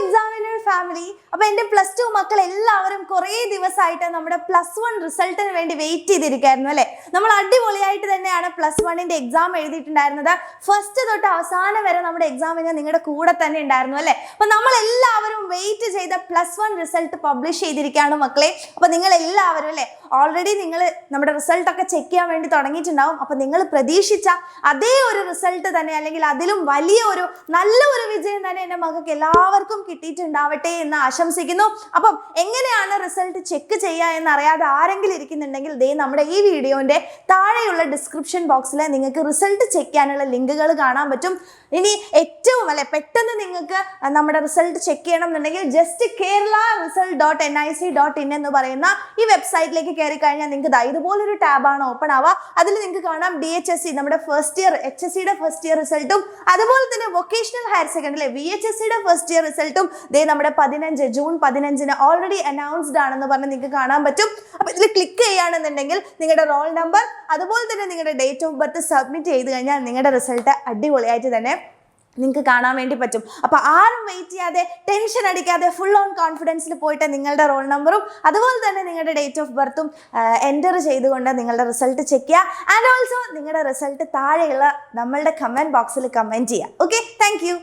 examiner family. അപ്പോൾ എൻ്റെ +2 മക്കൾ എല്ലാവരും കുറേ ദിവസമായിട്ട് നമ്മുടെ +1 റിസൾട്ടിന് വേണ്ടി വെയിറ്റ് ചെയ്തിരിക്കുകയായിരുന്നു അല്ലേ? നമ്മൾ അടിപൊളിയായിട്ട് തന്നെയാണ് +1ന്റെ എക്സാം എഴുതിയിട്ടുണ്ടായിരുന്നത്. ഫസ്റ്റ് തൊട്ട് അവസാനം വരെ നമ്മുടെ എക്സാമിന് നിങ്ങളുടെ കൂടെ തന്നെ ഉണ്ടായിരുന്നു അല്ലേ? അപ്പോൾ നമ്മൾ എല്ലാവരും വെയിറ്റ് ചെയ്ത +1 റിസൾട്ട് പബ്ലിഷ് ചെയ്തിരിക്കുകയാണ് മക്കളെ. അപ്പോൾ നിങ്ങൾ എല്ലാവരും അല്ലേ ഓൾറെഡി നിങ്ങൾ നമ്മുടെ റിസൾട്ട് ഒക്കെ ചെക്ക് ചെയ്യാൻ വേണ്ടി തുടങ്ങിയിട്ടുണ്ടാവും. അപ്പോൾ നിങ്ങൾ പ്രതീക്ഷിച്ച അതേ ഒരു റിസൾട്ട് തന്നെ അല്ലെങ്കിൽ അതിലും വലിയ ഒരു നല്ല ഒരു വിജയം തന്നെ എൻ്റെ മക്കൾക്ക് എല്ലാവർക്കും കിട്ടിയിട്ടുണ്ടാവട്ടെ എന്ന് ആശംസിക്കുന്നു. അപ്പം എങ്ങനെയാണ് റിസൾട്ട് ചെക്ക് ചെയ്യുക എന്നറിയാതെ ആരെങ്കിലും ഇരിക്കുന്നുണ്ടെങ്കിൽ ദേ നമ്മുടെ ഈ വീഡിയോൻ്റെ താഴെയുള്ള ഡിസ്ക്രിപ്ഷൻ ബോക്സിൽ നിങ്ങൾക്ക് റിസൾട്ട് ചെക്ക് ചെയ്യാനുള്ള ലിങ്കുകൾ കാണാൻ പറ്റും. ഇനി ഏറ്റവും അല്ലെ പെട്ടെന്ന് നിങ്ങൾക്ക് നമ്മുടെ റിസൾട്ട് ചെക്ക് ചെയ്യണം എന്നുണ്ടെങ്കിൽ ജസ്റ്റ് kerala.result.nic.in എന്ന് പറയുന്ന ഈ വെബ്സൈറ്റിലേക്ക് കയറി കഴിഞ്ഞാൽ നിങ്ങൾക്ക് ഇതുപോലൊരു ടാബാണ് ഓപ്പൺ ആവുക. അതിൽ നിങ്ങൾക്ക് കാണാം DHSC നമ്മുടെ ഫസ്റ്റ് ഇയർ HSCയുടെ ഫസ്റ്റ് ഇയർ റിസൾട്ടും അതുപോലെ തന്നെ വൊക്കേഷണൽ ഹയർ സെക്കൻഡറി VHSCയുടെ ഫസ്റ്റ് ഇയർ റിസൾട്ടും ദേ നമ്മുടെ ജൂൺ 15 ഓൾറെഡി അനൗൺസ്ഡ് ആണെന്ന് പറഞ്ഞ് നിങ്ങൾക്ക് കാണാൻ പറ്റും. അപ്പോൾ ഇതിൽ ക്ലിക്ക് ചെയ്യുകയാണെന്നുണ്ടെങ്കിൽ നിങ്ങളുടെ റോൾ നമ്പർ അതുപോലെ തന്നെ നിങ്ങളുടെ ഡേറ്റ് ഓഫ് ബർത്ത് സബ്മിറ്റ് ചെയ്ത് കഴിഞ്ഞാൽ നിങ്ങളുടെ റിസൾട്ട് അടിപൊളിയായിട്ട് തന്നെ നിങ്ങൾക്ക് കാണാൻ വേണ്ടി പറ്റും. അപ്പോൾ ആരും വെയിറ്റ് ചെയ്യാതെ ടെൻഷൻ അടിക്കാതെ ഫുൾ ഓൺ കോൺഫിഡൻസിൽ പോയിട്ട് നിങ്ങളുടെ റോൾ നമ്പറും അതുപോലെ തന്നെ നിങ്ങളുടെ ഡേറ്റ് ഓഫ് ബർത്തും എൻ്റർ ചെയ്തുകൊണ്ട് നിങ്ങളുടെ റിസൾട്ട് ചെക്ക് ചെയ്യുക. ആൻഡ് ഓൾസോ നിങ്ങളുടെ റിസൾട്ട് താഴെയുള്ള നമ്മളുടെ കമൻറ്റ് ബോക്സിൽ കമൻറ്റ് ചെയ്യുക. Okay, thank you.